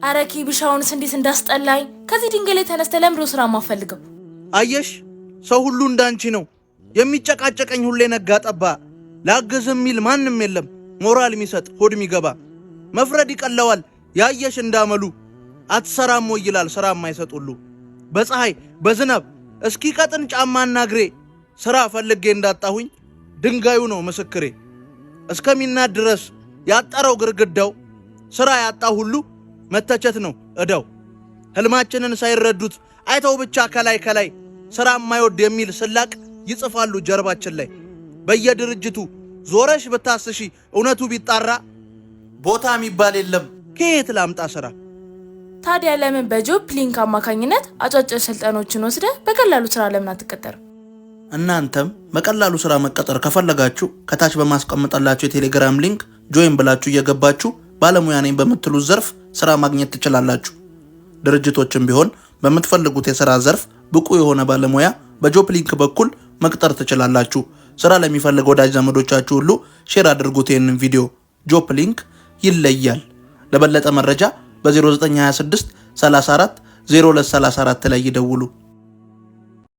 አረኪ ብሻውንስ እንዴት እንዳስጠላኝ ከዚህ ድንጋይ ላይ ተነስተ ለምሮ ስራ ማፈልገው አየሽ ሰው ሁሉ እንዳንቺ ነው የሚጨቃጨቀኝ ሁሌ ነጋ ጠባ ላገዝም ሚል ማንንም የለም ሞራል የሚሰጥ ሆድ የሚገባ መፍረድ ይቀለዋል ያየሽ እንዳመሉ አትሰራም ወይ ይላል ስራ የማይሰጡሉ በፀሐይ በዝናብ እስኪ ቀጥን ጫማና እግሬ ስራ ፈልጌ እንዳጣሁኝ ድንጋዩ ነው ምስክሬ እስከሚናድ ድረስ ያጠረው ግርግዳው ስራ ያጣ ሁሉ መተቸት ነው እዳው ህልማችንን ሳይረዱት አይተው ብቻ ከላይ ስራ የማይወድ የሚል ስላቅ ይጽፋሉ ጀርባችን ላይ በየድርጅቱ ዞረሽ ብታስሺ እውነቱ ቢጣራ ቦታ የሚባል የለም ከየት ላምጣ ስራ ታዲያ ለምን በጆብ ሊንክ አማካኝነት አጫጭር ስልጠናዎችን ወስደ በቀላሉ ስራ ለምን አትቀጠርም? እናንተም በቀላሉ ስራ መቀጠር ከፈለጋችሁ ከታች በማስቀመጥላችሁ የቴሌግራም ሊንክ ጆይን ብላችሁ እየገባችሁ ባለሙያ ነኝ በምትሉት ዘርፍ ስራ ማግኘት ትችላላችሁ። ድርጅቶችም ቢሆን በምትፈልጉት የሥራ ዘርፍ ብቁ የሆነ ባለሙያ በጆብ ሊንክ በኩል መቅጠር ትችላላችሁ። ስራ ለሚፈልግ ወዳጅ ዘመዶቻችሁ ሁሉ ሼር አድርጉት ይህንን ቪዲዮ። ጆብ ሊንክ ይለያል። ለበለጠ መረጃ በ0926 34 0234 ላይ ይደውሉ።